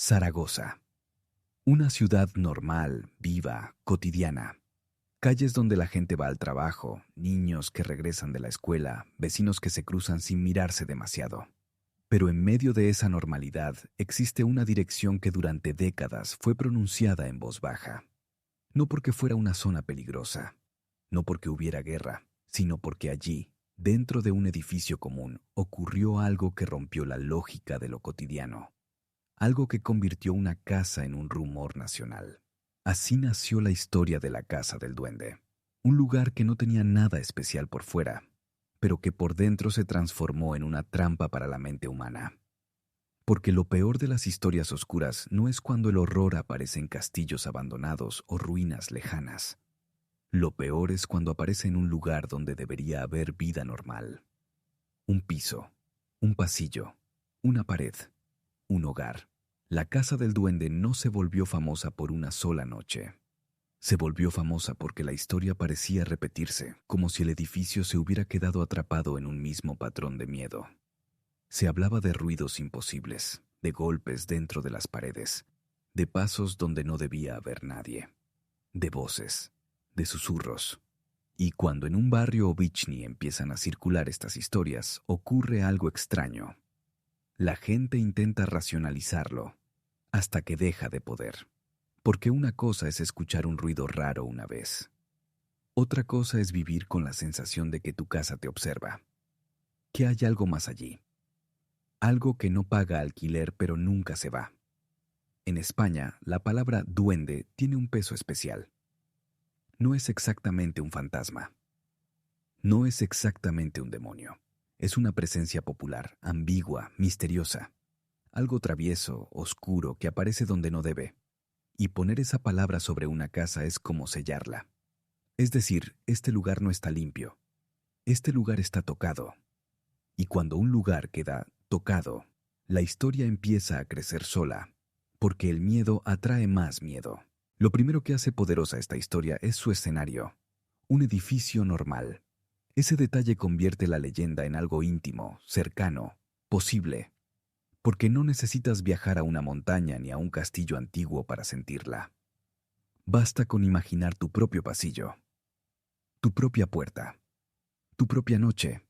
Zaragoza. Una ciudad normal, viva, cotidiana. Calles donde la gente va al trabajo, niños que regresan de la escuela, vecinos que se cruzan sin mirarse demasiado. Pero en medio de esa normalidad existe una dirección que durante décadas fue pronunciada en voz baja. No porque fuera una zona peligrosa, no porque hubiera guerra, sino porque allí, dentro de un edificio común, ocurrió algo que rompió la lógica de lo cotidiano. Algo que convirtió una casa en un rumor nacional. Así nació la historia de la Casa del Duende. Un lugar que no tenía nada especial por fuera, pero que por dentro se transformó en una trampa para la mente humana. Porque lo peor de las historias oscuras no es cuando el horror aparece en castillos abandonados o ruinas lejanas. Lo peor es cuando aparece en un lugar donde debería haber vida normal. Un piso, un pasillo, una pared, un hogar. La Casa del Duende no se volvió famosa por una sola noche. Se volvió famosa porque la historia parecía repetirse, como si el edificio se hubiera quedado atrapado en un mismo patrón de miedo. Se hablaba de ruidos imposibles, de golpes dentro de las paredes, de pasos donde no debía haber nadie, de voces, de susurros. Y cuando en un barrio o bichni empiezan a circular estas historias, ocurre algo extraño. La gente intenta racionalizarlo, hasta que deja de poder. Porque una cosa es escuchar un ruido raro una vez. Otra cosa es vivir con la sensación de que tu casa te observa. Que hay algo más allí. Algo que no paga alquiler pero nunca se va. En España, la palabra duende tiene un peso especial. No es exactamente un fantasma. No es exactamente un demonio. Es una presencia popular, ambigua, misteriosa. Algo travieso, oscuro, que aparece donde no debe. Y poner esa palabra sobre una casa es como sellarla. Es decir, este lugar no está limpio. Este lugar está tocado. Y cuando un lugar queda tocado, la historia empieza a crecer sola, porque el miedo atrae más miedo. Lo primero que hace poderosa esta historia es su escenario. Un edificio normal. Ese detalle convierte la leyenda en algo íntimo, cercano, posible. Porque no necesitas viajar a una montaña ni a un castillo antiguo para sentirla. Basta con imaginar tu propio pasillo, tu propia puerta, tu propia noche.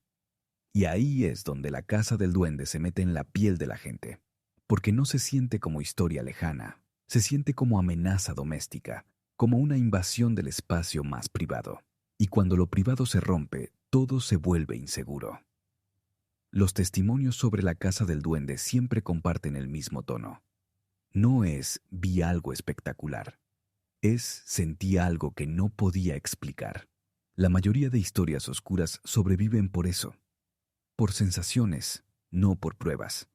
Y ahí es donde la Casa del Duende se mete en la piel de la gente, porque no se siente como historia lejana, se siente como amenaza doméstica, como una invasión del espacio más privado. Y cuando lo privado se rompe, todo se vuelve inseguro. Los testimonios sobre la Casa del Duende siempre comparten el mismo tono. No es vi algo espectacular. Es sentí algo que no podía explicar. La mayoría de historias oscuras sobreviven por eso. Por sensaciones, no por pruebas.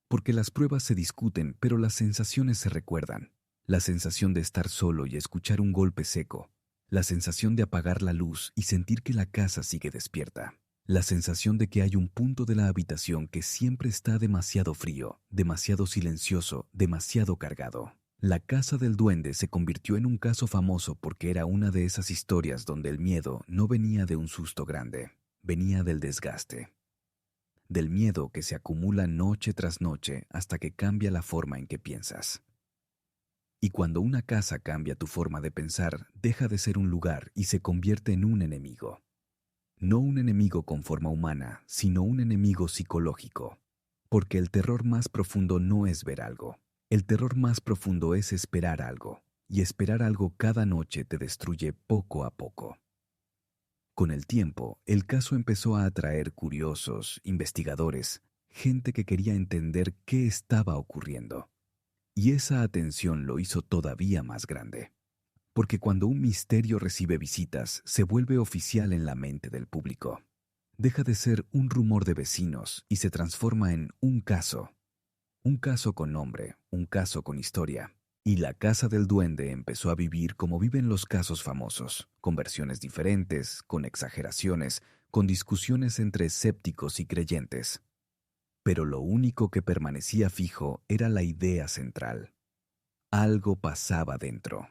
Porque las pruebas se discuten, pero las sensaciones se recuerdan. La sensación de estar solo y escuchar un golpe seco. La sensación de apagar la luz y sentir que la casa sigue despierta. La sensación de que hay un punto de la habitación que siempre está demasiado frío, demasiado silencioso, demasiado cargado. La Casa del Duende se convirtió en un caso famoso porque era una de esas historias donde el miedo no venía de un susto grande, venía del desgaste. Del miedo que se acumula noche tras noche hasta que cambia la forma en que piensas. Y cuando una casa cambia tu forma de pensar, deja de ser un lugar y se convierte en un enemigo. No un enemigo con forma humana, sino un enemigo psicológico. Porque el terror más profundo no es ver algo. El terror más profundo es esperar algo. Y esperar algo cada noche te destruye poco a poco. Con el tiempo, el caso empezó a atraer curiosos, investigadores, gente que quería entender qué estaba ocurriendo. Y esa atención lo hizo todavía más grande. Porque cuando un misterio recibe visitas, se vuelve oficial en la mente del público. Deja de ser un rumor de vecinos y se transforma en un caso. Un caso con nombre, un caso con historia. Y la Casa del Duende empezó a vivir como viven los casos famosos, con versiones diferentes, con exageraciones, con discusiones entre escépticos y creyentes. Pero lo único que permanecía fijo era la idea central. Algo pasaba dentro.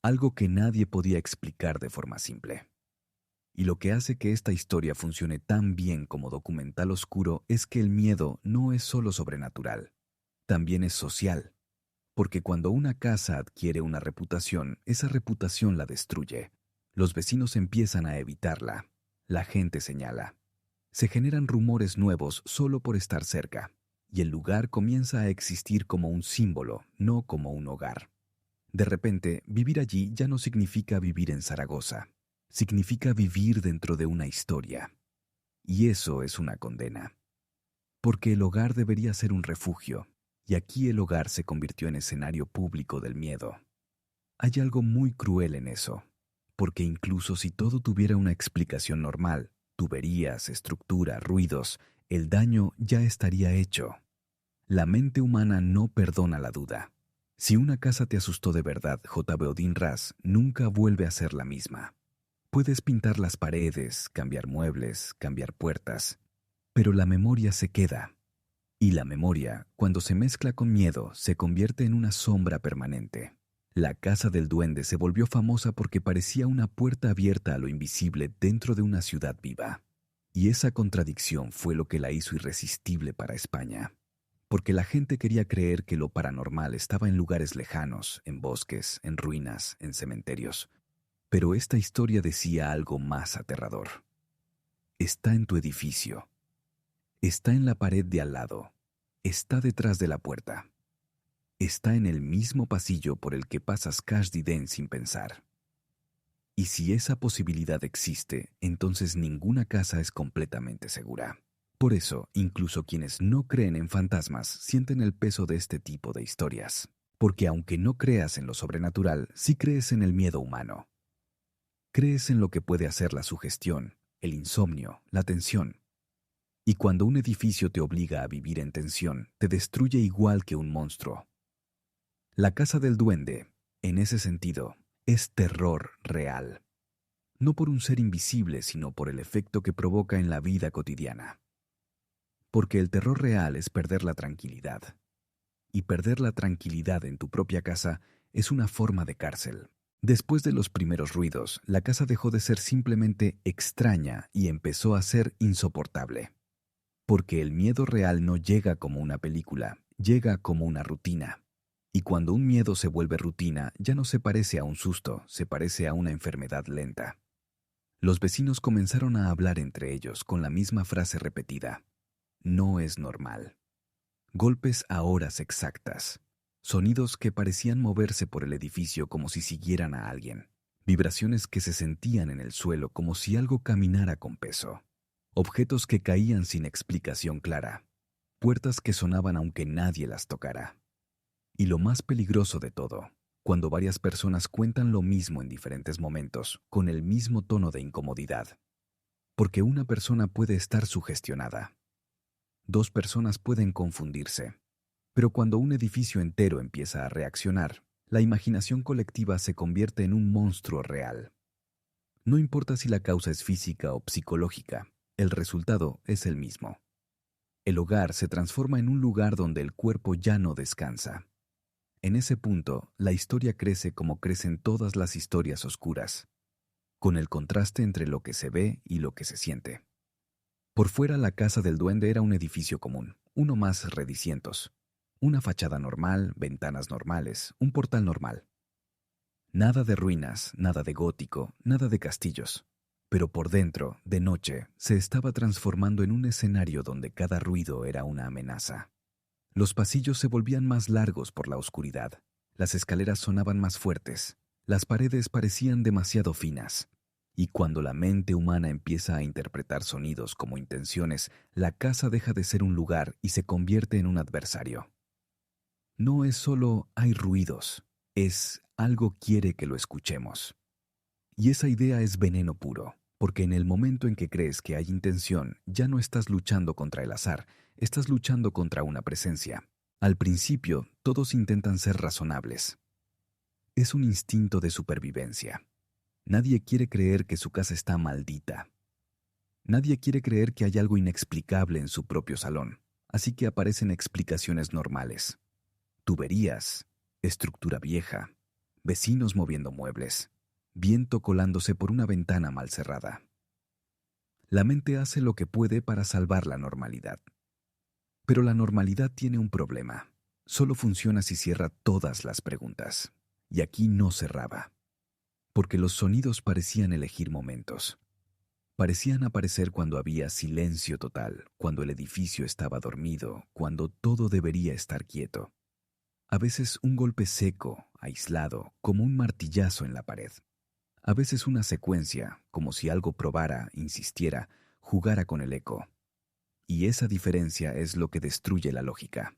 Algo que nadie podía explicar de forma simple. Y lo que hace que esta historia funcione tan bien como documental oscuro es que el miedo no es solo sobrenatural. también es social, porque cuando una casa adquiere una reputación, esa reputación la destruye. Los vecinos empiezan a evitarla. La gente señala. Se generan rumores nuevos solo por estar cerca, y el lugar comienza a existir como un símbolo, no como un hogar. De repente, vivir allí ya no significa vivir en Zaragoza. Significa vivir dentro de una historia. Y eso es una condena. Porque el hogar debería ser un refugio, y aquí el hogar se convirtió en escenario público del miedo. Hay algo muy cruel en eso, porque incluso si todo tuviera una explicación normal, tuberías, estructura, ruidos, el daño ya estaría hecho. La mente humana no perdona la duda. Si una casa te asustó de verdad, J.B. Odín Ras nunca vuelve a ser la misma. Puedes pintar las paredes, cambiar muebles, cambiar puertas, pero la memoria se queda. Y la memoria, cuando se mezcla con miedo, se convierte en una sombra permanente. La casa del duende se volvió famosa porque parecía una puerta abierta a lo invisible dentro de una ciudad viva. Y esa contradicción fue lo que la hizo irresistible para España. Porque la gente quería creer que lo paranormal estaba en lugares lejanos, en bosques, en ruinas, en cementerios. Pero esta historia decía algo más aterrador. Está en tu edificio. Está en la pared de al lado. Está detrás de la puerta. Está en el mismo pasillo por el que pasas cash den sin pensar. Y si esa posibilidad existe, entonces ninguna casa es completamente segura. Por eso, incluso quienes no creen en fantasmas sienten el peso de este tipo de historias. Porque aunque no creas en lo sobrenatural, sí crees en el miedo humano. Crees en lo que puede hacer la sugestión, el insomnio, la tensión. Y cuando un edificio te obliga a vivir en tensión, te destruye igual que un monstruo. La casa del duende, en ese sentido, es terror real. No por un ser invisible, sino por el efecto que provoca en la vida cotidiana. Porque el terror real es perder la tranquilidad. Y perder la tranquilidad en tu propia casa es una forma de cárcel. Después de los primeros ruidos, la casa dejó de ser simplemente extraña y empezó a ser insoportable. Porque el miedo real no llega como una película, llega como una rutina. Y cuando un miedo se vuelve rutina, ya no se parece a un susto, se parece a una enfermedad lenta. Los vecinos comenzaron a hablar entre ellos con la misma frase repetida. No es normal. Golpes a horas exactas. Sonidos que parecían moverse por el edificio como si siguieran a alguien. Vibraciones que se sentían en el suelo como si algo caminara con peso. Objetos que caían sin explicación clara. Puertas que sonaban aunque nadie las tocara. Y lo más peligroso de todo, cuando varias personas cuentan lo mismo en diferentes momentos, con el mismo tono de incomodidad. Porque una persona puede estar sugestionada. Dos personas pueden confundirse. Pero cuando un edificio entero empieza a reaccionar, la imaginación colectiva se convierte en un monstruo real. No importa si la causa es física o psicológica, el resultado es el mismo. El hogar se transforma en un lugar donde el cuerpo ya no descansa. En ese punto, la historia crece como crecen todas las historias oscuras, con el contraste entre lo que se ve y lo que se siente. Por fuera, la casa del duende era un edificio común, uno más redicientos. Una fachada normal, ventanas normales, un portal normal. Nada de ruinas, nada de gótico, nada de castillos. Pero por dentro, de noche, se estaba transformando en un escenario donde cada ruido era una amenaza. Los pasillos se volvían más largos por la oscuridad. Las escaleras sonaban más fuertes. Las paredes parecían demasiado finas. Y cuando la mente humana empieza a interpretar sonidos como intenciones, la casa deja de ser un lugar y se convierte en un adversario. No es solo hay ruidos, es algo quiere que lo escuchemos. Y esa idea es veneno puro, porque en el momento en que crees que hay intención, ya no estás luchando contra el azar, estás luchando contra una presencia. Al principio, todos intentan ser razonables. Es un instinto de supervivencia. Nadie quiere creer que su casa está maldita. Nadie quiere creer que hay algo inexplicable en su propio salón, así que aparecen explicaciones normales. Tuberías, estructura vieja, vecinos moviendo muebles, viento colándose por una ventana mal cerrada. La mente hace lo que puede para salvar la normalidad. Pero la normalidad tiene un problema. solo funciona si cierra todas las preguntas. Y aquí no cerraba, porque los sonidos parecían elegir momentos. Parecían aparecer cuando había silencio total, cuando el edificio estaba dormido, cuando todo debería estar quieto. A veces un golpe seco, aislado, como un martillazo en la pared. A veces una secuencia, como si algo probara, insistiera, jugara con el eco. Y esa diferencia es lo que destruye la lógica.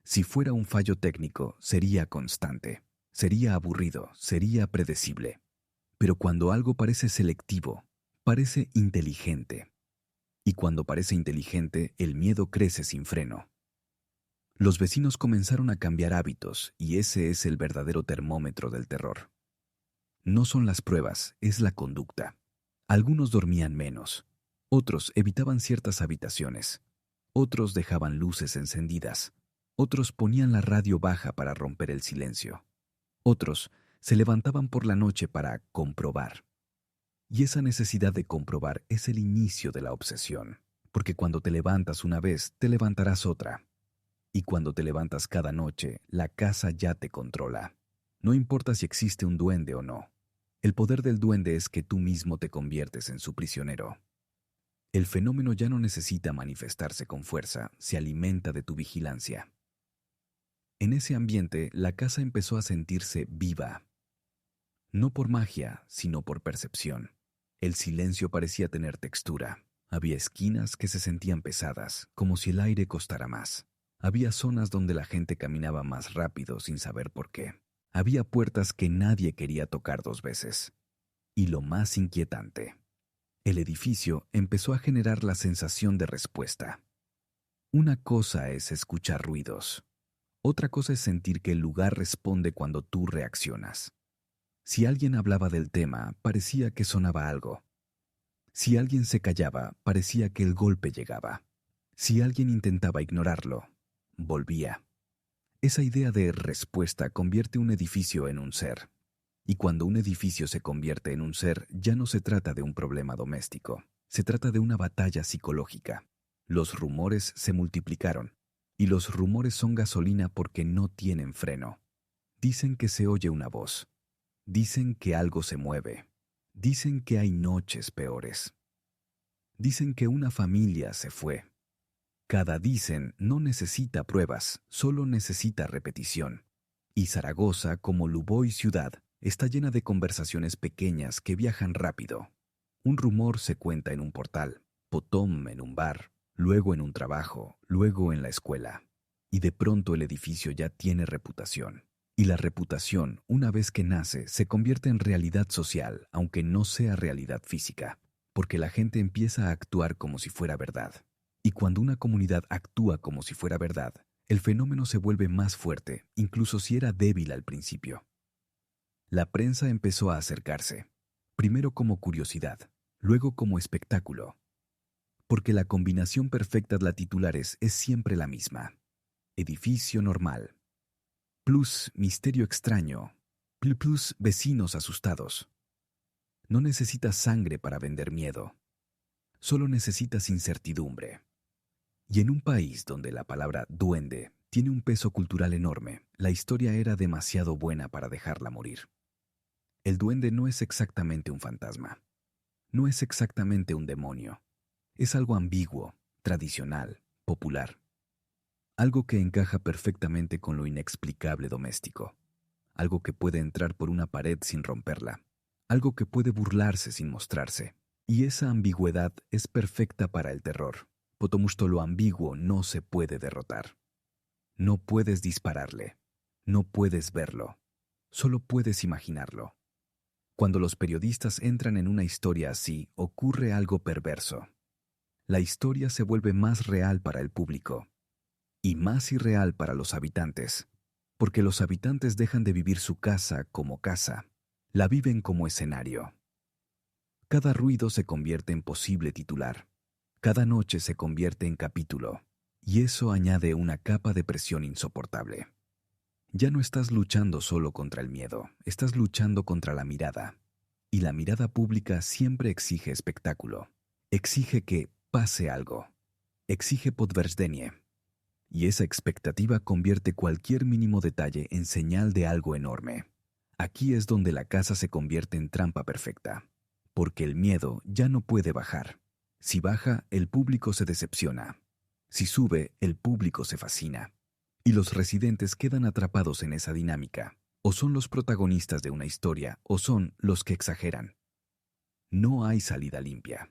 Si fuera un fallo técnico, sería constante, sería aburrido, sería predecible. Pero cuando algo parece selectivo, parece inteligente. Y cuando parece inteligente, el miedo crece sin freno. Los vecinos comenzaron a cambiar hábitos y ese es el verdadero termómetro del terror. No son las pruebas, es la conducta. Algunos dormían menos, otros evitaban ciertas habitaciones, otros dejaban luces encendidas, otros ponían la radio baja para romper el silencio, otros se levantaban por la noche para comprobar. Y esa necesidad de comprobar es el inicio de la obsesión, porque cuando te levantas una vez, te levantarás otra. Y cuando te levantas cada noche, la casa ya te controla. No importa si existe un duende o no. El poder del duende es que tú mismo te conviertes en su prisionero. El fenómeno ya no necesita manifestarse con fuerza, se alimenta de tu vigilancia. En ese ambiente, la casa empezó a sentirse viva. No por magia, sino por percepción. El silencio parecía tener textura. Había esquinas que se sentían pesadas, como si el aire costara más. Había zonas donde la gente caminaba más rápido sin saber por qué. Había puertas que nadie quería tocar 2 veces. Y lo más inquietante, el edificio empezó a generar la sensación de respuesta. Una cosa es escuchar ruidos. Otra cosa es sentir que el lugar responde cuando tú reaccionas. Si alguien hablaba del tema, parecía que sonaba algo. Si alguien se callaba, parecía que el golpe llegaba. Si alguien intentaba ignorarlo, volvía. Esa idea de respuesta convierte un edificio en un ser. Y cuando un edificio se convierte en un ser, ya no se trata de un problema doméstico. Se trata de una batalla psicológica. Los rumores se multiplicaron. Y los rumores son gasolina porque no tienen freno. Dicen que se oye una voz. Dicen que algo se mueve. Dicen que hay noches peores. Dicen que una familia se fue. Cada dicen no necesita pruebas, solo necesita repetición. Y Zaragoza, como Luboy ciudad, está llena de conversaciones pequeñas que viajan rápido. Un rumor se cuenta en un portal, potóm en un bar, luego en un trabajo, luego en la escuela. Y de pronto el edificio ya tiene reputación. Y la reputación, una vez que nace, se convierte en realidad social, aunque no sea realidad física, porque la gente empieza a actuar como si fuera verdad. Y cuando una comunidad actúa como si fuera verdad, el fenómeno se vuelve más fuerte, incluso si era débil al principio. La prensa empezó a acercarse, primero como curiosidad, luego como espectáculo, porque la combinación perfecta de la titulares es siempre la misma. Edificio normal. Plus misterio extraño. Plus vecinos asustados. No necesitas sangre para vender miedo. Solo necesitas incertidumbre. Y en un país donde la palabra duende tiene un peso cultural enorme, la historia era demasiado buena para dejarla morir. El duende no es exactamente un fantasma. No es exactamente un demonio. Es algo ambiguo, tradicional, popular. Algo que encaja perfectamente con lo inexplicable doméstico. Algo que puede entrar por una pared sin romperla. Algo que puede burlarse sin mostrarse. Y esa ambigüedad es perfecta para el terror. Potomusto lo ambiguo no se puede derrotar. No puedes dispararle. No puedes verlo. Solo puedes imaginarlo. Cuando los periodistas entran en una historia así, ocurre algo perverso. La historia se vuelve más real para el público. Y más irreal para los habitantes, porque los habitantes dejan de vivir su casa como casa, la viven como escenario. Cada ruido se convierte en posible titular, cada noche se convierte en capítulo, y eso añade una capa de presión insoportable. Ya no estás luchando solo contra el miedo, estás luchando contra la mirada, y la mirada pública siempre exige espectáculo, exige que pase algo, exige podversdenie. Y esa expectativa convierte cualquier mínimo detalle en señal de algo enorme. Aquí es donde la casa se convierte en trampa perfecta, porque el miedo ya no puede bajar. Si baja, el público se decepciona. Si sube, el público se fascina. Y los residentes quedan atrapados en esa dinámica. O son los protagonistas de una historia, o son los que exageran. No hay salida limpia.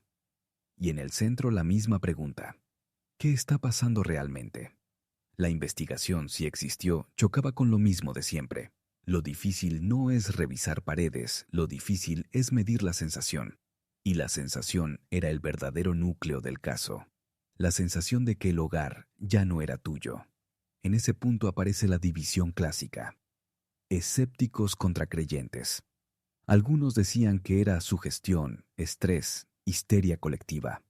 Y en el centro la misma pregunta. ¿Qué está pasando realmente? La investigación, si existió, chocaba con lo mismo de siempre. Lo difícil no es revisar paredes, lo difícil es medir la sensación. Y la sensación era el verdadero núcleo del caso. La sensación de que el hogar ya no era tuyo. En ese punto aparece la división clásica. Escépticos contra creyentes. Algunos decían que era sugestión, estrés, histeria colectiva.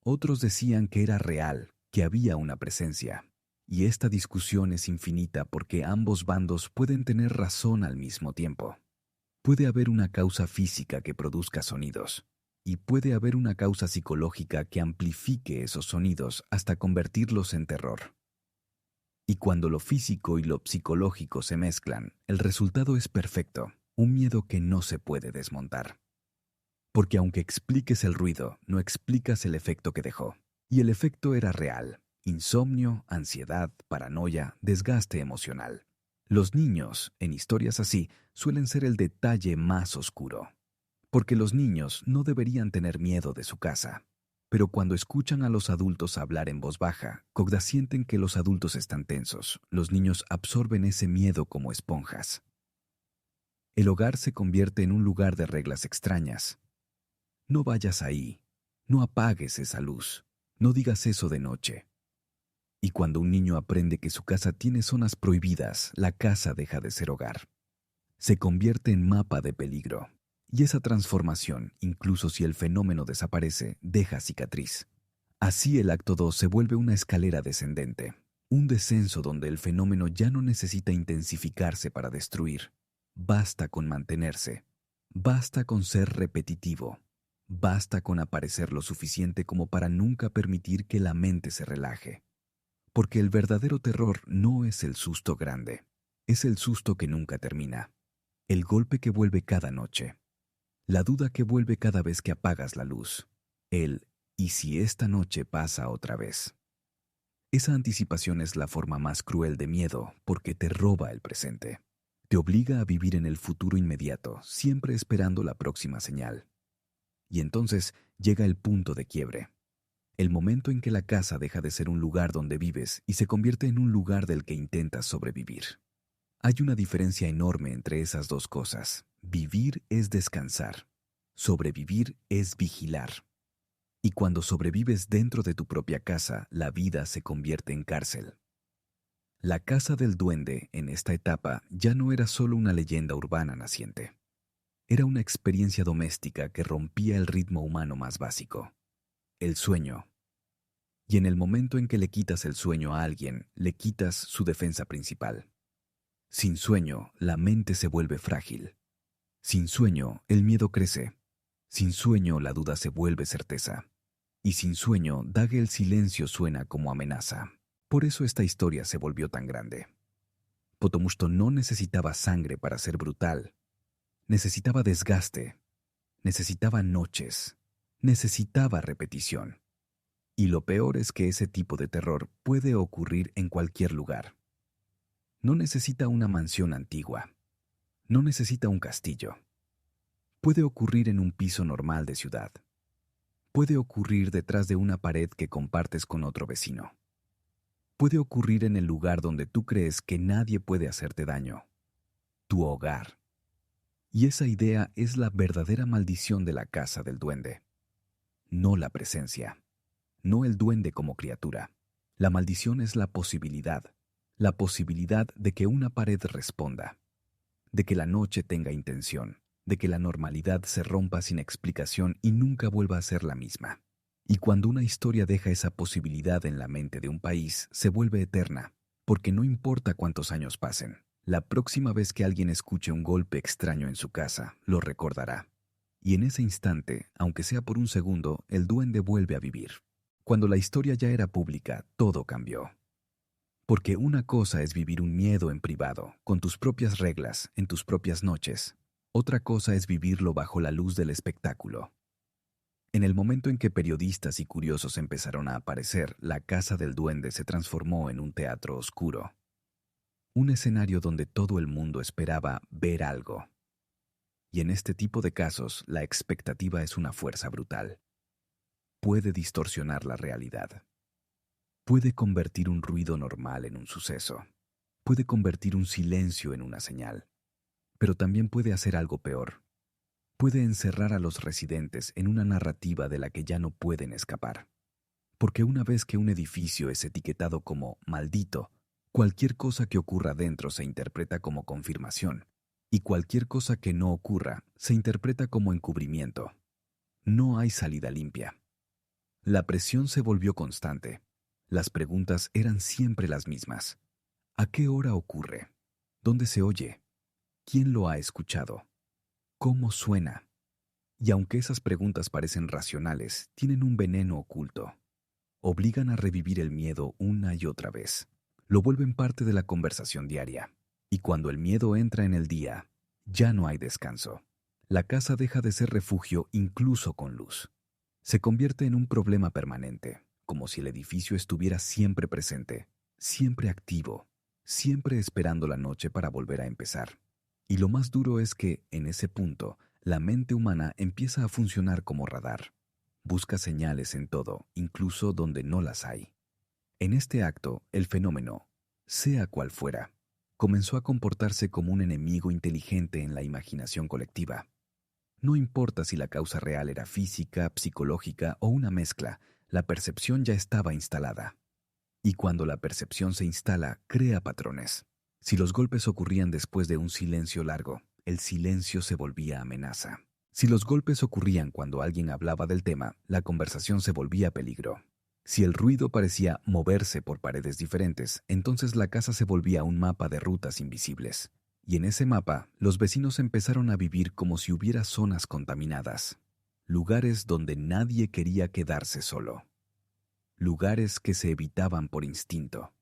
Otros decían que era real, que había una presencia. Y esta discusión es infinita porque ambos bandos pueden tener razón al mismo tiempo. Puede haber una causa física que produzca sonidos, y puede haber una causa psicológica que amplifique esos sonidos hasta convertirlos en terror. Y cuando lo físico y lo psicológico se mezclan, el resultado es perfecto, un miedo que no se puede desmontar. Porque aunque expliques el ruido, no explicas el efecto que dejó. Y el efecto era real. Insomnio, ansiedad, paranoia, desgaste emocional. Los niños, en historias así, suelen ser el detalle más oscuro. Porque los niños no deberían tener miedo de su casa. Pero cuando escuchan a los adultos hablar en voz baja, sienten que los adultos están tensos. Los niños absorben ese miedo como esponjas. El hogar se convierte en un lugar de reglas extrañas. No vayas ahí. No apagues esa luz. No digas eso de noche. Y cuando un niño aprende que su casa tiene zonas prohibidas, la casa deja de ser hogar. Se convierte en mapa de peligro. Y esa transformación, incluso si el fenómeno desaparece, deja cicatriz. Así el acto 2 se vuelve una escalera descendente. Un descenso donde el fenómeno ya no necesita intensificarse para destruir. Basta con mantenerse. Basta con ser repetitivo. Basta con aparecer lo suficiente como para nunca permitir que la mente se relaje. Porque el verdadero terror no es el susto grande, es el susto que nunca termina, el golpe que vuelve cada noche, la duda que vuelve cada vez que apagas la luz, el ¿y si esta noche pasa otra vez? Esa anticipación es la forma más cruel de miedo porque te roba el presente. Te obliga a vivir en el futuro inmediato, siempre esperando la próxima señal. Y entonces llega el punto de quiebre. El momento en que la casa deja de ser un lugar donde vives y se convierte en un lugar del que intentas sobrevivir. Hay una diferencia enorme entre esas dos cosas. Vivir es descansar. Sobrevivir es vigilar. Y cuando sobrevives dentro de tu propia casa, la vida se convierte en cárcel. La casa del duende, en esta etapa, ya no era solo una leyenda urbana naciente. Era una experiencia doméstica que rompía el ritmo humano más básico. El sueño. Y en el momento en que le quitas el sueño a alguien, le quitas su defensa principal. Sin sueño, la mente se vuelve frágil. Sin sueño, el miedo crece. Sin sueño, la duda se vuelve certeza. Y sin sueño, Dague el silencio suena como amenaza. Por eso esta historia se volvió tan grande. Potomushto no necesitaba sangre para ser brutal. Necesitaba desgaste. Necesitaba noches. Necesitaba repetición. Y lo peor es que ese tipo de terror puede ocurrir en cualquier lugar. No necesita una mansión antigua. No necesita un castillo. Puede ocurrir en un piso normal de ciudad. Puede ocurrir detrás de una pared que compartes con otro vecino. Puede ocurrir en el lugar donde tú crees que nadie puede hacerte daño. Tu hogar. Y esa idea es la verdadera maldición de la casa del duende. No la presencia. No el duende como criatura. La maldición es la posibilidad de que una pared responda, de que la noche tenga intención, de que la normalidad se rompa sin explicación y nunca vuelva a ser la misma. Y cuando una historia deja esa posibilidad en la mente de un país, se vuelve eterna, porque no importa cuántos años pasen, la próxima vez que alguien escuche un golpe extraño en su casa, lo recordará. Y en ese instante, aunque sea por un segundo, el duende vuelve a vivir. Cuando la historia ya era pública, todo cambió. Porque una cosa es vivir un miedo en privado, con tus propias reglas, en tus propias noches. Otra cosa es vivirlo bajo la luz del espectáculo. En el momento en que periodistas y curiosos empezaron a aparecer, la casa del duende se transformó en un teatro oscuro. Un escenario donde todo el mundo esperaba ver algo. Y en este tipo de casos, la expectativa es una fuerza brutal. Puede distorsionar la realidad. Puede convertir un ruido normal en un suceso. Puede convertir un silencio en una señal. Pero también puede hacer algo peor. Puede encerrar a los residentes en una narrativa de la que ya no pueden escapar. Porque una vez que un edificio es etiquetado como maldito, cualquier cosa que ocurra dentro se interpreta como confirmación, y cualquier cosa que no ocurra se interpreta como encubrimiento. No hay salida limpia. La presión se volvió constante. Las preguntas eran siempre las mismas. ¿A qué hora ocurre? ¿Dónde se oye? ¿Quién lo ha escuchado? ¿Cómo suena? Y aunque esas preguntas parecen racionales, tienen un veneno oculto. Obligan a revivir el miedo una y otra vez. Lo vuelven parte de la conversación diaria. Y cuando el miedo entra en el día, ya no hay descanso. La casa deja de ser refugio incluso con luz. Se convierte en un problema permanente, como si el edificio estuviera siempre presente, siempre activo, siempre esperando la noche para volver a empezar. Y lo más duro es que, en ese punto, la mente humana empieza a funcionar como radar. Busca señales en todo, incluso donde no las hay. En este acto, el fenómeno, sea cual fuera, comenzó a comportarse como un enemigo inteligente en la imaginación colectiva. No importa si la causa real era física, psicológica o una mezcla, la percepción ya estaba instalada. Y cuando la percepción se instala, crea patrones. Si los golpes ocurrían después de un silencio largo, el silencio se volvía amenaza. Si los golpes ocurrían cuando alguien hablaba del tema, la conversación se volvía peligro. Si el ruido parecía moverse por paredes diferentes, entonces la casa se volvía un mapa de rutas invisibles. Y en ese mapa, los vecinos empezaron a vivir como si hubiera zonas contaminadas, lugares donde nadie quería quedarse solo, lugares que se evitaban por instinto.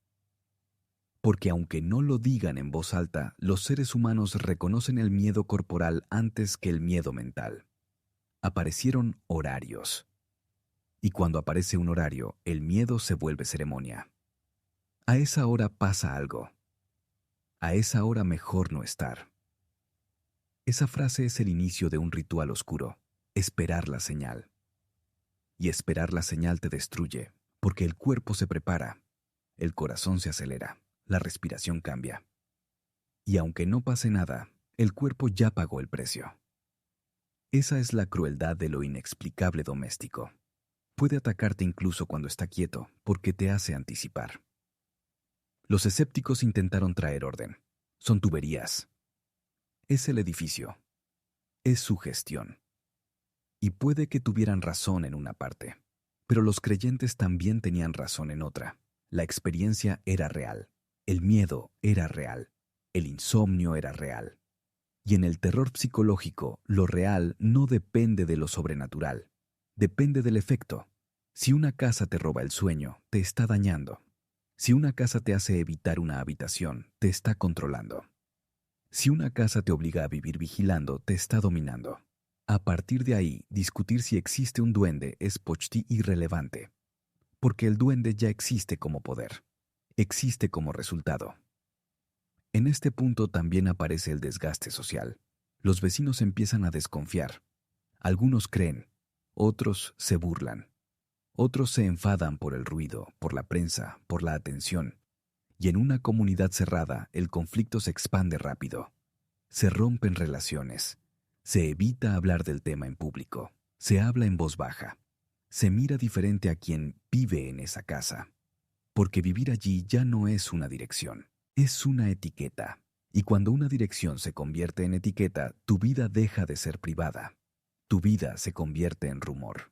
Porque aunque no lo digan en voz alta, los seres humanos reconocen el miedo corporal antes que el miedo mental. Aparecieron horarios. Y cuando aparece un horario, el miedo se vuelve ceremonia. A esa hora pasa algo. A esa hora mejor no estar. Esa frase es el inicio de un ritual oscuro, esperar la señal. Y esperar la señal te destruye, porque el cuerpo se prepara, el corazón se acelera, la respiración cambia. Y aunque no pase nada, el cuerpo ya pagó el precio. Esa es la crueldad de lo inexplicable doméstico. Puede atacarte incluso cuando está quieto, porque te hace anticipar. Los escépticos intentaron traer orden. Son tuberías. Es el edificio. Es su gestión. Y puede que tuvieran razón en una parte, pero los creyentes también tenían razón en otra. La experiencia era real. El miedo era real. El insomnio era real. Y en el terror psicológico, lo real no depende de lo sobrenatural. Depende del efecto. Si una casa te roba el sueño, te está dañando. Si una casa te hace evitar una habitación, te está controlando. Si una casa te obliga a vivir vigilando, te está dominando. A partir de ahí, discutir si existe un duende es pochti irrelevante. Porque el duende ya existe como poder. Existe como resultado. En este punto también aparece el desgaste social. Los vecinos empiezan a desconfiar. Algunos creen, otros se burlan. Otros se enfadan por el ruido, por la prensa, por la atención. Y en una comunidad cerrada, el conflicto se expande rápido. Se rompen relaciones. Se evita hablar del tema en público. Se habla en voz baja. Se mira diferente a quien vive en esa casa. Porque vivir allí ya no es una dirección, es una etiqueta. Y cuando una dirección se convierte en etiqueta, tu vida deja de ser privada. Tu vida se convierte en rumor.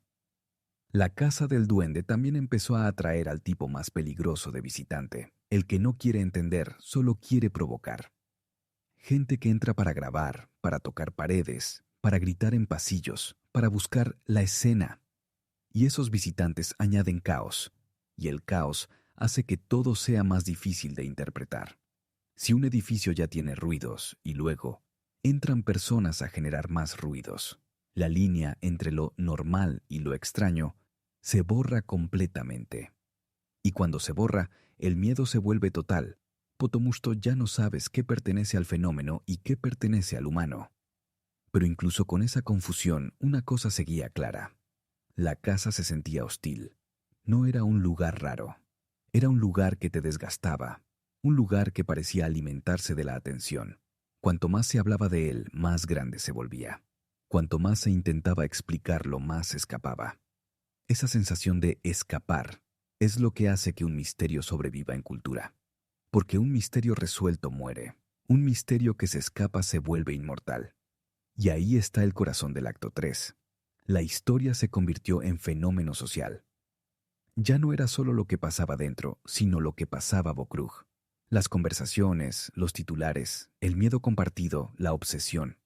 La casa del duende también empezó a atraer al tipo más peligroso de visitante, el que no quiere entender, solo quiere provocar. Gente que entra para grabar, para tocar paredes, para gritar en pasillos, para buscar la escena. Y esos visitantes añaden caos, y el caos hace que todo sea más difícil de interpretar. Si un edificio ya tiene ruidos y luego entran personas a generar más ruidos, la línea entre lo normal y lo extraño se borra completamente. Y cuando se borra, el miedo se vuelve total. Potomusto, ya no sabes qué pertenece al fenómeno y qué pertenece al humano. Pero incluso con esa confusión, una cosa seguía clara. La casa se sentía hostil. No era un lugar raro. Era un lugar que te desgastaba. Un lugar que parecía alimentarse de la atención. Cuanto más se hablaba de él, más grande se volvía. Cuanto más se intentaba explicarlo, más se escapaba. Esa sensación de escapar es lo que hace que un misterio sobreviva en cultura. Porque un misterio resuelto muere. Un misterio que se escapa se vuelve inmortal. Y ahí está el corazón del acto 3. La historia se convirtió en fenómeno social. Ya no era solo lo que pasaba dentro, sino lo que pasaba Bocrug. Las conversaciones, los titulares, el miedo compartido, la obsesión.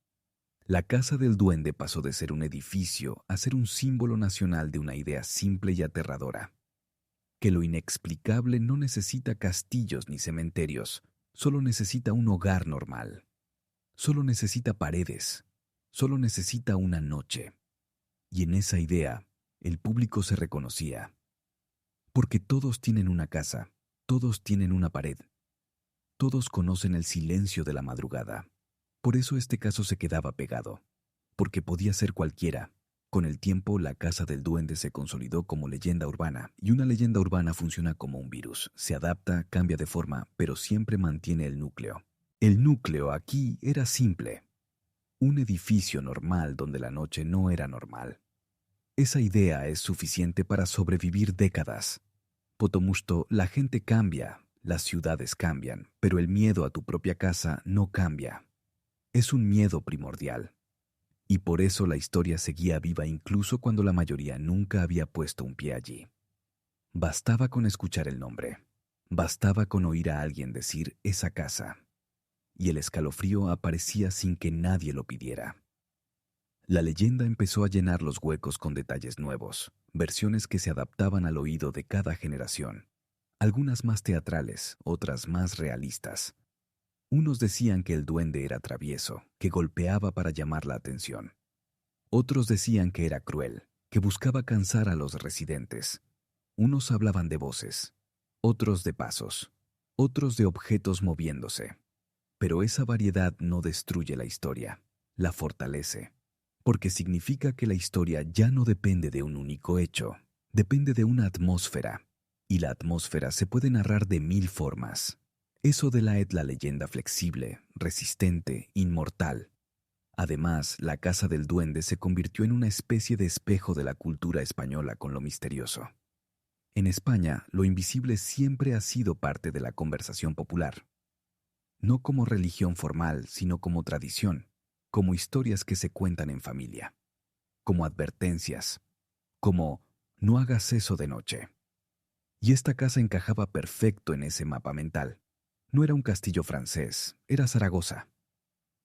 La Casa del Duende pasó de ser un edificio a ser un símbolo nacional de una idea simple y aterradora. Que lo inexplicable no necesita castillos ni cementerios, solo necesita un hogar normal. Solo necesita paredes, solo necesita una noche. Y en esa idea, el público se reconocía. Porque todos tienen una casa, todos tienen una pared. Todos conocen el silencio de la madrugada. Por eso este caso se quedaba pegado. Porque podía ser cualquiera. Con el tiempo, la Casa del Duende se consolidó como leyenda urbana, y una leyenda urbana funciona como un virus. Se adapta, cambia de forma, pero siempre mantiene el núcleo. El núcleo aquí era simple. Un edificio normal donde la noche no era normal. Esa idea es suficiente para sobrevivir décadas. Potomusto, la gente cambia, las ciudades cambian, pero el miedo a tu propia casa no cambia. Es un miedo primordial. Y por eso la historia seguía viva incluso cuando la mayoría nunca había puesto un pie allí. Bastaba con escuchar el nombre. Bastaba con oír a alguien decir esa casa. Y el escalofrío aparecía sin que nadie lo pidiera. La leyenda empezó a llenar los huecos con detalles nuevos, versiones que se adaptaban al oído de cada generación, algunas más teatrales, otras más realistas. Unos decían que el duende era travieso, que golpeaba para llamar la atención. Otros decían que era cruel, que buscaba cansar a los residentes. Unos hablaban de voces, otros de pasos, otros de objetos moviéndose. Pero esa variedad no destruye la historia, la fortalece. Porque significa que la historia ya no depende de un único hecho, depende de una atmósfera, y la atmósfera se puede narrar de 1000 formas. Eso de la leyenda flexible, resistente, inmortal. Además, la Casa del Duende se convirtió en una especie de espejo de la cultura española con lo misterioso. En España, lo invisible siempre ha sido parte de la conversación popular. No como religión formal, sino como tradición, como historias que se cuentan en familia, como advertencias, como no hagas eso de noche. Y esta casa encajaba perfecto en ese mapa mental. No era un castillo francés, era Zaragoza.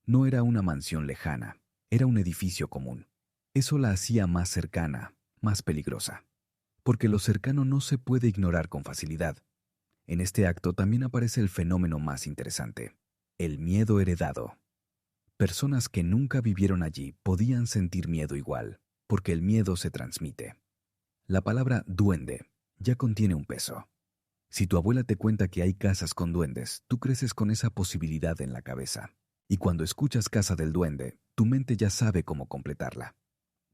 No era una mansión lejana, era un edificio común. Eso la hacía más cercana, más peligrosa. Porque lo cercano no se puede ignorar con facilidad. En este acto también aparece el fenómeno más interesante, el miedo heredado. Personas que nunca vivieron allí podían sentir miedo igual, porque el miedo se transmite. La palabra duende ya contiene un peso. Si tu abuela te cuenta que hay casas con duendes, tú creces con esa posibilidad en la cabeza. Y cuando escuchas Casa del Duende, tu mente ya sabe cómo completarla.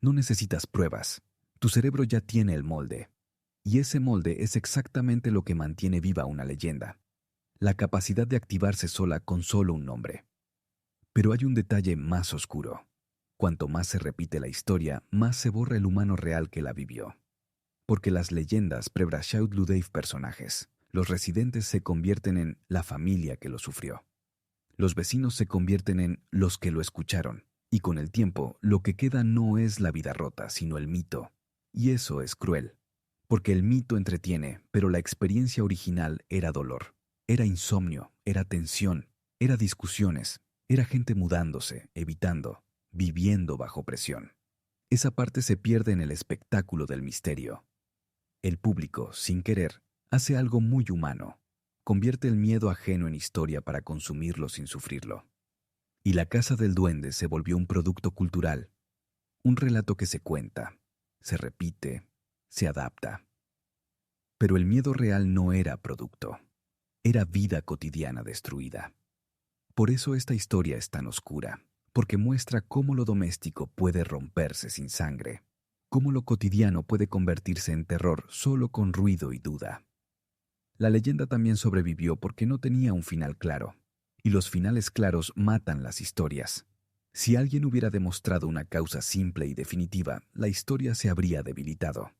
No necesitas pruebas. Tu cerebro ya tiene el molde. Y ese molde es exactamente lo que mantiene viva una leyenda. La capacidad de activarse sola con solo un nombre. Pero hay un detalle más oscuro. Cuanto más se repite la historia, más se borra el humano real que la vivió. Porque las leyendas prebrashaut personajes. Los residentes se convierten en la familia que lo sufrió. Los vecinos se convierten en los que lo escucharon. Y con el tiempo, lo que queda no es la vida rota, sino el mito. Y eso es cruel. Porque el mito entretiene, pero la experiencia original era dolor. Era insomnio, era tensión, era discusiones. Era gente mudándose, evitando, viviendo bajo presión. Esa parte se pierde en el espectáculo del misterio. El público, sin querer, Hace algo muy humano. Convierte el miedo ajeno en historia para consumirlo sin sufrirlo. Y La Casa del Duende se volvió un producto cultural, un relato que se cuenta, se repite, se adapta. Pero el miedo real no era producto, era vida cotidiana destruida. Por eso esta historia es tan oscura, porque muestra cómo lo doméstico puede romperse sin sangre, cómo lo cotidiano puede convertirse en terror solo con ruido y duda. La leyenda también sobrevivió porque no tenía un final claro, y los finales claros matan las historias. Si alguien hubiera demostrado una causa simple y definitiva, la historia se habría debilitado.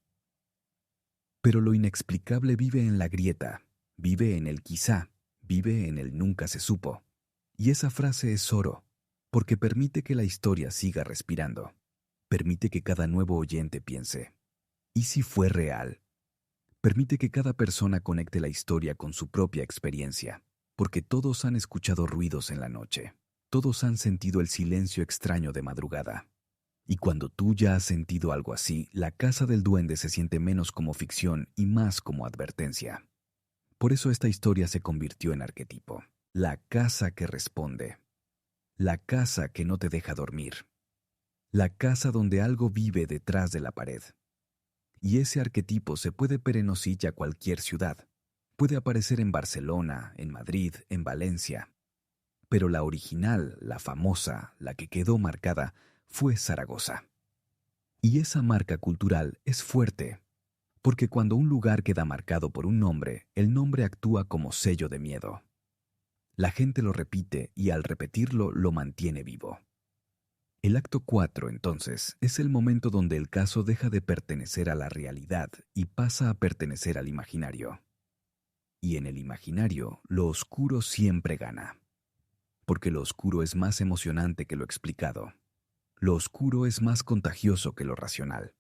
Pero lo inexplicable vive en la grieta, vive en el quizá, vive en el nunca se supo. Y esa frase es oro, porque permite que la historia siga respirando. Permite que cada nuevo oyente piense, ¿y si fue real? Permite que cada persona conecte la historia con su propia experiencia, porque todos han escuchado ruidos en la noche. Todos han sentido el silencio extraño de madrugada. Y cuando tú ya has sentido algo así, La Casa del Duende se siente menos como ficción y más como advertencia. Por eso esta historia se convirtió en arquetipo. La casa que responde. La casa que no te deja dormir. La casa donde algo vive detrás de la pared. Y ese arquetipo se puede perenociar a cualquier ciudad. Puede aparecer en Barcelona, en Madrid, en Valencia. Pero la original, la famosa, la que quedó marcada, fue Zaragoza. Y esa marca cultural es fuerte, porque cuando un lugar queda marcado por un nombre, el nombre actúa como sello de miedo. La gente lo repite y al repetirlo lo mantiene vivo. El acto 4, entonces, es el momento donde el caso deja de pertenecer a la realidad y pasa a pertenecer al imaginario. Y en el imaginario, lo oscuro siempre gana, porque lo oscuro es más emocionante que lo explicado. Lo oscuro es más contagioso que lo racional.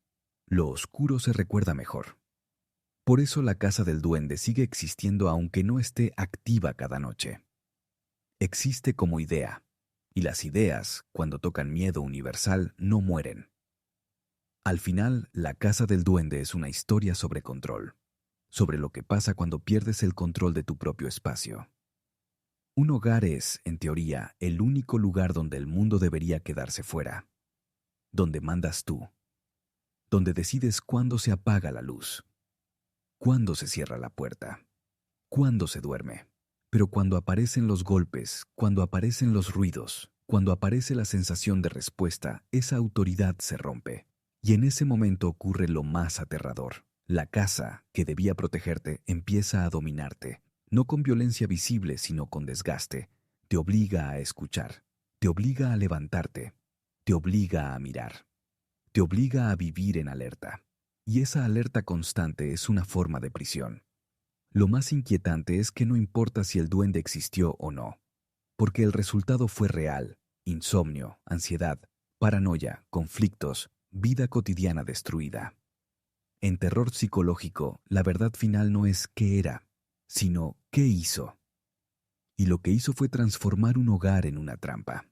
Lo oscuro se recuerda mejor. Por eso La Casa del Duende sigue existiendo aunque no esté activa cada noche. Existe como idea, y las ideas, cuando tocan miedo universal, no mueren. Al final, La Casa del Duende es una historia sobre control, sobre lo que pasa cuando pierdes el control de tu propio espacio. Un hogar es, en teoría, el único lugar donde el mundo debería quedarse fuera, donde mandas tú, donde decides cuándo se apaga la luz, cuándo se cierra la puerta, cuándo se duerme. Pero cuando aparecen los golpes, cuando aparecen los ruidos, cuando aparece la sensación de respuesta, esa autoridad se rompe. Y en ese momento ocurre lo más aterrador. La casa, que debía protegerte, empieza a dominarte. No con violencia visible, sino con desgaste. Te obliga a escuchar. Te obliga a levantarte. Te obliga a mirar. Te obliga a vivir en alerta. Y esa alerta constante es una forma de prisión. Lo más inquietante es que no importa si el duende existió o no, porque el resultado fue real: insomnio, ansiedad, paranoia, conflictos, vida cotidiana destruida. En terror psicológico, la verdad final no es qué era, sino qué hizo. Y lo que hizo fue transformar un hogar en una trampa.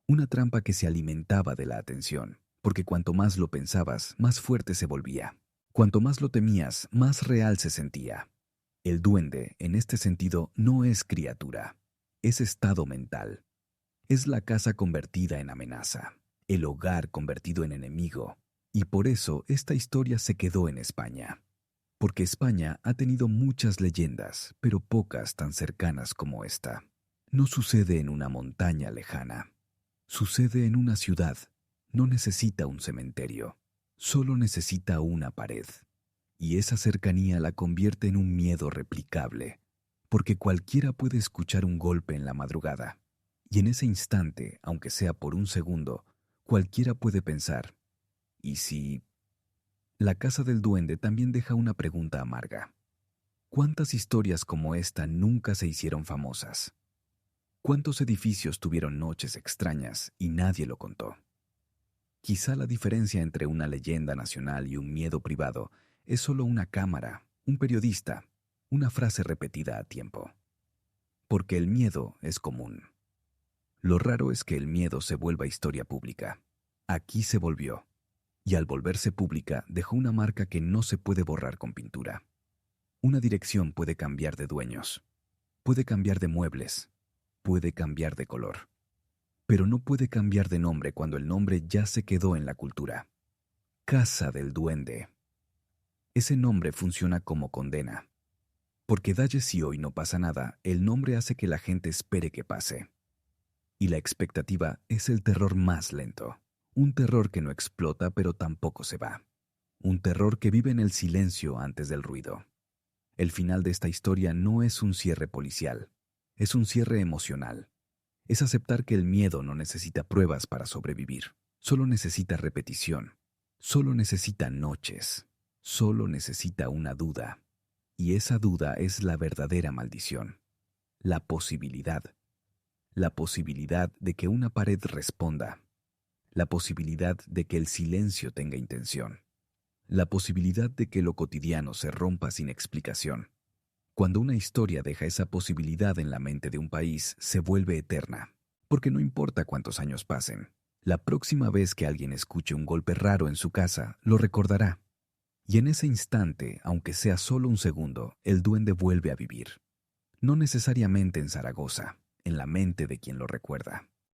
Una trampa que se alimentaba de la atención, porque cuanto más lo pensabas, más fuerte se volvía. Cuanto más lo temías, más real se sentía. El duende, en este sentido, no es criatura, es estado mental. Es la casa convertida en amenaza, el hogar convertido en enemigo. Y por eso esta historia se quedó en España. Porque España ha tenido muchas leyendas, pero pocas tan cercanas como esta. No sucede en una montaña lejana. Sucede en una ciudad. No necesita un cementerio, solo necesita una pared. Y esa cercanía la convierte en un miedo replicable, porque cualquiera puede escuchar un golpe en la madrugada. Y en ese instante, aunque sea por un segundo, cualquiera puede pensar, ¿y si...? La Casa del Duende también deja una pregunta amarga. ¿Cuántas historias como esta nunca se hicieron famosas? ¿Cuántos edificios tuvieron noches extrañas y nadie lo contó? Quizá la diferencia entre una leyenda nacional y un miedo privado es solo una cámara, un periodista, una frase repetida a tiempo. Porque el miedo es común. Lo raro es que el miedo se vuelva historia pública. Aquí se volvió. Y al volverse pública dejó una marca que no se puede borrar con pintura. Una dirección puede cambiar de dueños, puede cambiar de muebles, puede cambiar de color, pero no puede cambiar de nombre cuando el nombre ya se quedó en la cultura. Casa del Duende. Ese nombre funciona como condena. Porque dalle si hoy no pasa nada, el nombre hace que la gente espere que pase. Y la expectativa es el terror más lento. Un terror que no explota pero tampoco se va. Un terror que vive en el silencio antes del ruido. El final de esta historia no es un cierre policial, es un cierre emocional. Es aceptar que el miedo no necesita pruebas para sobrevivir. Solo necesita repetición. Solo necesita noches. Solo necesita una duda. Y esa duda es la verdadera maldición. La posibilidad. La posibilidad de que una pared responda. La posibilidad de que el silencio tenga intención. La posibilidad de que lo cotidiano se rompa sin explicación. Cuando una historia deja esa posibilidad en la mente de un país, se vuelve eterna. Porque no importa cuántos años pasen, la próxima vez que alguien escuche un golpe raro en su casa, lo recordará. Y en ese instante, aunque sea solo un segundo, el duende vuelve a vivir. No necesariamente en Zaragoza, en la mente de quien lo recuerda.